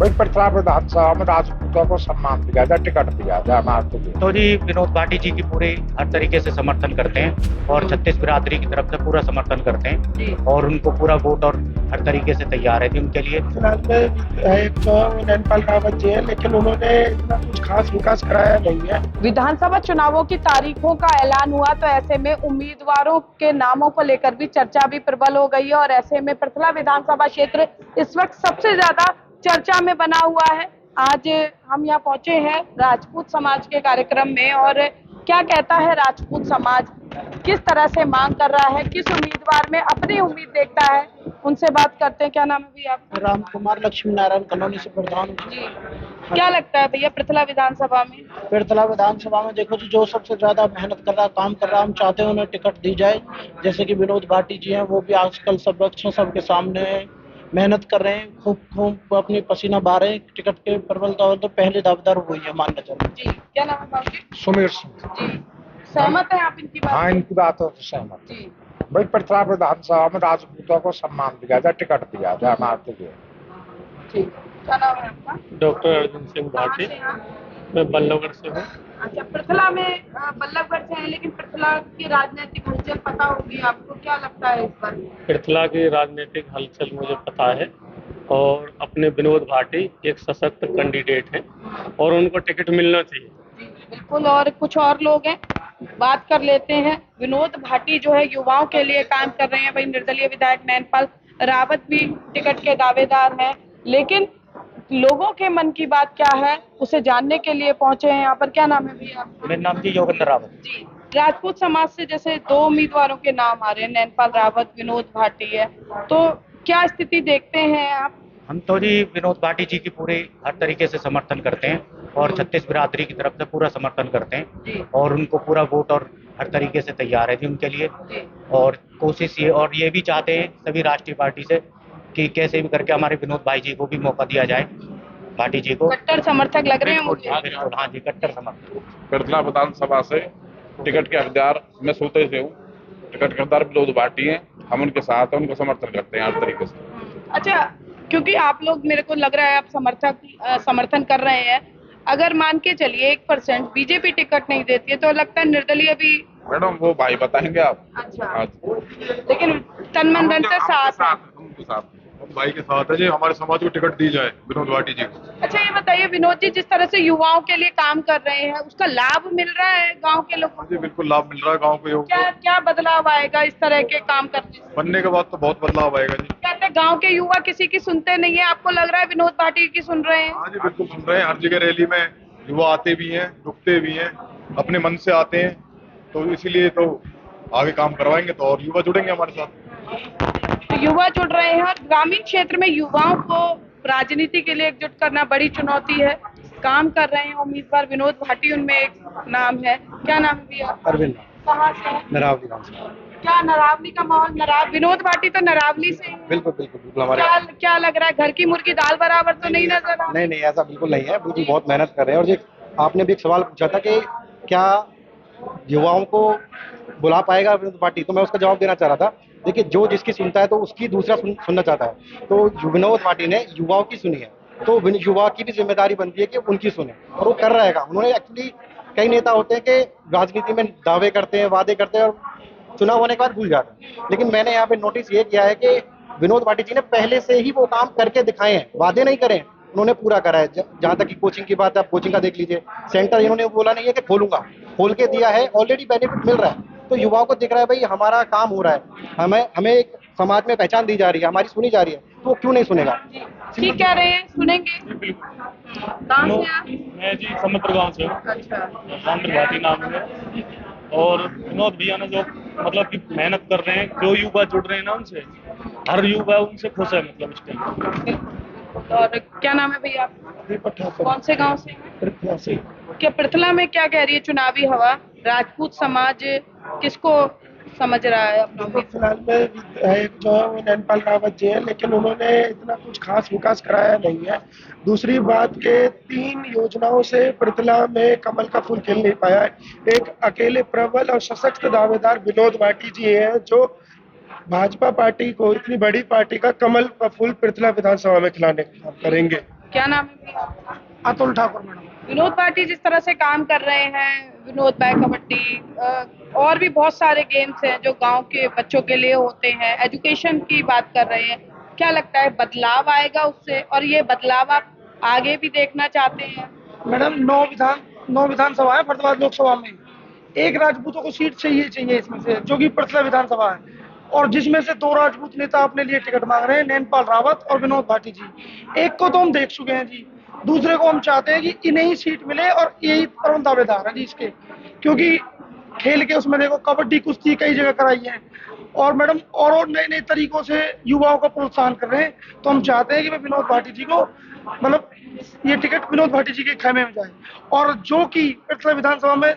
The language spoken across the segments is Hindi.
भाई पृथला विधानसभा में राजपूतों को सम्मान दिया जाए, टिकट दिया जाए हमारे लिए। तो जी विनोद भाटी जी की पूरे हर तरीके से समर्थन करते हैं और छत्तीस बिरादरी की तरफ से पूरा समर्थन करते हैं और उनको पूरा वोट और हर तरीके से तैयार है जी उनके लिए। फिलहाल में एक तो नैनपाल रावत जी है, लेकिन उन्होंने इतना कुछ खास विकास कराया नहीं है। विधानसभा चुनावों की तारीखों का ऐलान हुआ तो ऐसे में उम्मीदवारों के नामों को लेकर भी चर्चा भी प्रबल हो गई है और ऐसे में पृथला विधानसभा क्षेत्र इस वक्त सबसे ज्यादा चर्चा में बना हुआ है। आज हम यहाँ पहुंचे हैं राजपूत समाज के कार्यक्रम में और क्या कहता है राजपूत समाज, किस तरह से मांग कर रहा है, किस उम्मीदवार में अपनी उम्मीद देखता है, उनसे बात करते हैं। क्या नाम है भैया आपका? राम कुमार लक्ष्मी नारायण कॉलोनी से प्रधान जी। क्या लगता है भैया पृथला विधानसभा में? पृथला विधानसभा में देखो जी, जो सबसे ज्यादा मेहनत कर रहा है, काम कर रहा है, हम चाहते हैं उन्हें टिकट दी जाए। जैसे कि विनोद भाटी जी हैं, वो भी आजकल सब बच्चों सबके सामने मेहनत कर रहे हैं, खूब अपनी पसीना बहा रहे हैं। टिकट के प्रबल तौर पर पहले दावेदार हुई है मान चल। जी क्या नाम है बाबू जी? सुमीर सिंह जी सहमत है आप इनकी बात? हाँ, इनकी बातों से सहमत। जी भाई पृथला विधानसभा में राजपूतों को सम्मान दिया जाए, टिकट दिया जाए हमारे लिए। ठीक। क्या नाम है आपका? डॉक्टर अर्जुन सिंह भाटी। कहाँ से हैं? मैं बल्लभगढ़ से हूँ। अच्छा, पृथला में बल्लभगढ़ से है, लेकिन पृथला की राजनीतिक हलचल पता होगी आपको, क्या लगता है इस बार? पृथला की राजनीतिक हलचल मुझे पता है और अपने विनोद भाटी एक सशक्त कैंडिडेट हैं और उनको टिकट मिलना चाहिए। जी बिल्कुल। और कुछ और लोग हैं, बात कर लेते हैं। विनोद भाटी जो है युवाओं के लिए काम कर रहे हैं। वही निर्दलीय विधायक नैनपाल रावत भी टिकट के दावेदार हैं, लेकिन लोगों के मन की बात क्या है उसे जानने के लिए पहुंचे हैं यहाँ पर। क्या नाम है भैया आपका? मेरा नाम जी योगेंद्र रावत। जी राजपूत समाज से जैसे दो उम्मीदवारों के नाम आ रहे हैं, नैनपाल रावत, विनोद भाटी है, तो क्या स्थिति देखते हैं आप? हम तो जी विनोद भाटी जी की पूरे हर तरीके से समर्थन करते हैं और छत्तीस बिरादरी की तरफ से पूरा समर्थन करते हैं और उनको पूरा वोट और हर तरीके से तैयार है जी उनके लिए। और कोशिश ये और ये भी चाहते हैं सभी राष्ट्रीय पार्टी से कि कैसे भी करके हमारे विनोद भाई जी को भी मौका दिया जाए, भाटी जी को। कट्टर समर्थक लग रहे हैं मुझे। बिल्कुल हाँ जी, कट्टर समर्थक। पृथला विधानसभा से टिकट के हकदार मैं सोते से हूँ। टिकट के हकदार विनोद भाटी हैं, हम उनके साथ हैं, उनको समर्थन करते हैं हर तरीके से। अच्छा, क्योंकि आप लोग, मेरे को लग रहा है आप समर्थन कर रहे हैं, अगर मान के चलिए 1% बीजेपी टिकट नहीं देती है तो लगता है निर्दलीय भी। मैडम वो भाई बताएंगे आप। अच्छा, लेकिन तन मन धन से साथ है। उनके साथ हम भाई के साथ है जी, हमारे समाज को टिकट दी जाए विनोद भाटी जी को। अच्छा ये बताइए विनोद जी, जिस तरह से युवाओं के लिए काम कर रहे हैं उसका लाभ मिल रहा है गांव के लोगों जी को? बिल्कुल लाभ मिल रहा है गाँव के क्या क्या बदलाव आएगा इस तरह के काम करने से? बनने के बाद तो बहुत बदलाव आएगा जी। कहते हैं गांव के युवा किसी की सुनते नहीं है, आपको लग रहा है विनोद भाटी की सुन रहे हैं? हाँ जी बिल्कुल सुन रहे हैं, हर जगह रैली में युवा आते भी हैं, रुकते भी हैं, अपने मन से आते हैं, तो इसीलिए तो आगे काम करवाएंगे तो और युवा जुड़ेंगे हमारे साथ। तो युवा जुड़ रहे हैं और ग्रामीण क्षेत्र में युवाओं को राजनीति के लिए एकजुट करना बड़ी चुनौती है। काम कर रहे हैं उम्मीदवार विनोद भाटी, उनमें एक नाम है। क्या नाम है भैया? अरविंद कहाँ से है? नरावली विधानसभा। क्या नरावली का माहौल? विनोद भाटी तो नरावली से ही है। बिल्कुल बिल्कुल बिल्कुल हमारे क्या लग रहा है, घर की मुर्गी दाल बराबर तो नहीं नजर आ रहा? नहीं नहीं, ऐसा बिल्कुल नहीं है, बिल्कुल बहुत मेहनत कर रहे हैं। और ये आपने भी एक सवाल पूछा था कि क्या युवाओं को बुला पाएगा विनोद भाटी, तो मैं उसका जवाब देना चाह रहा था। देखिए, जो जिसकी सुनता है तो उसकी दूसरा सुनना चाहता है। तो विनोद भाटी ने युवाओं की सुनी है, तो युवा की भी जिम्मेदारी बनती है कि उनकी सुने, और वो कर रहेगा। उन्होंने एक्चुअली, कई नेता होते हैं कि राजनीति में दावे करते हैं, वादे करते हैं और चुनाव होने के बाद भूल जाते हैं, लेकिन मैंने यहाँ पे नोटिस ये किया है कि विनोद भाटी जी ने पहले से ही वो काम करके दिखाए हैं, वादे नहीं करे, उन्होंने पूरा करा है। जहाँ तक कि कोचिंग की बात है, आप कोचिंग का देख लीजिए, सेंटर इन्होंने बोला नहीं है कि खोलूंगा, खोल के दिया है, ऑलरेडी बेनिफिट मिल रहा है। तो युवाओं को दिख रहा है भाई हमारा काम हो रहा है, हमें एक समाज में पहचान दी जा रही है, हमारी सुनी जा रही है, तो क्यों नहीं सुनेगा? ठीक कह रहे हैं, सुनेंगे। कहाँ से आप? मैं जी समुद्र गाँव से हूँ। अच्छा, रामचंद्र भाटी नाम है। और विनोद भैया ने जो मतलब कि मेहनत कर रहे हैं, जो युवा जुड़ रहे हैं ना उनसे, हर युवा उनसे खुश है मतलब इस टाइम। और क्या नाम है भैया आपका? कौन से गांव से हैं? क्या पृथला में क्या कह रही है चुनावी हवा? राजपूत समाज किसको समझ रहा है अपना? फिलहाल में एक जो है वो नैनपाल रावत जी है, लेकिन उन्होंने इतना कुछ खास विकास कराया नहीं है। दूसरी बात के 3 योजनाओं से पृथला में कमल का फूल खिल नहीं पाया है। एक अकेले प्रबल और सशक्त दावेदार विनोद भाटी जी हैं, जो भाजपा पार्टी को, इतनी बड़ी पार्टी का कमल का फूल पृथला विधानसभा में खिलाने का काम करेंगे। क्या नाम है भैया आपका? अतुल ठाकुर मैडम। विनोद भाटी जिस तरह से काम कर रहे हैं, विनोद भाई कबड्डी और भी बहुत सारे गेम्स हैं जो गांव के बच्चों के लिए होते हैं, एजुकेशन की बात कर रहे हैं, क्या लगता है बदलाव आएगा उससे, और ये बदलाव आप आगे भी देखना चाहते हैं? मैडम 9 विधानसभा है फरीदाबाद लोकसभा में, एक राजपूतों को सीट चाहिए इसमें से, जो कि पृथला विधानसभा है, और जिसमें से 2 राजपूत नेता अपने लिए टिकट मांग रहे हैं, नैनपाल रावत और विनोद भाटी जी। एक को तो हम देख चुके हैं जी, दूसरे को हम चाहते हैं कि इन्हें ही सीट मिले, और यही परम दावेदार है जी इसके, क्योंकि खेल के उसमें देखो कबड्डी कुश्ती कई जगह कराई है, और मैडम और नए नए तरीकों से युवाओं का प्रोत्साहन कर रहे हैं। तो हम चाहते हैं कि विनोद भाटी जी को मतलब ये टिकट विनोद भाटी जी के खेमे में जाए, और जो कि पृथला विधानसभा में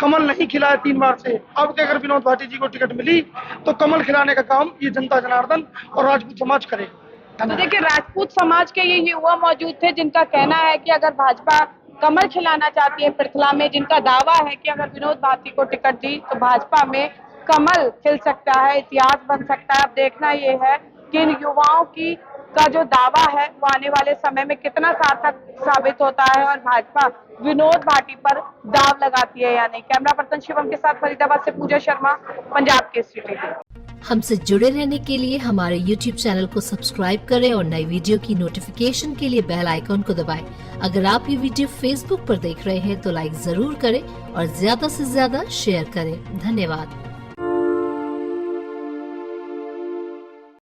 कमल नहीं खिला है 3 बार से, अब के अगर विनोद भाटी जी को टिकट मिली तो कमल खिलाने का काम ये जनता जनार्दन और राजपूत समाज करेगा। तो देखिए, राजपूत समाज के ये युवा मौजूद थे जिनका कहना है कि अगर भाजपा कमल खिलाना चाहती है पृथला में, जिनका दावा है कि अगर विनोद भाटी को टिकट दी तो भाजपा में कमल खिल सकता है, इतिहास बन सकता है। अब देखना ये है कि इन युवाओं की का जो दावा है वो आने वाले समय में कितना सार्थक साबित होता है, और भाजपा विनोद भाटी पर दाव लगाती है या नहीं। कैमरा पर्सन शिवम के साथ फरीदाबाद से पूजा शर्मा, पंजाब केसरी टीवी। हमसे जुड़े रहने के लिए हमारे YouTube चैनल को सब्सक्राइब करें और नई वीडियो की नोटिफिकेशन के लिए बेल आइकॉन को दबाएं। अगर आप ये वीडियो Facebook पर देख रहे हैं तो लाइक जरूर करें और ज्यादा से ज्यादा शेयर करें। धन्यवाद।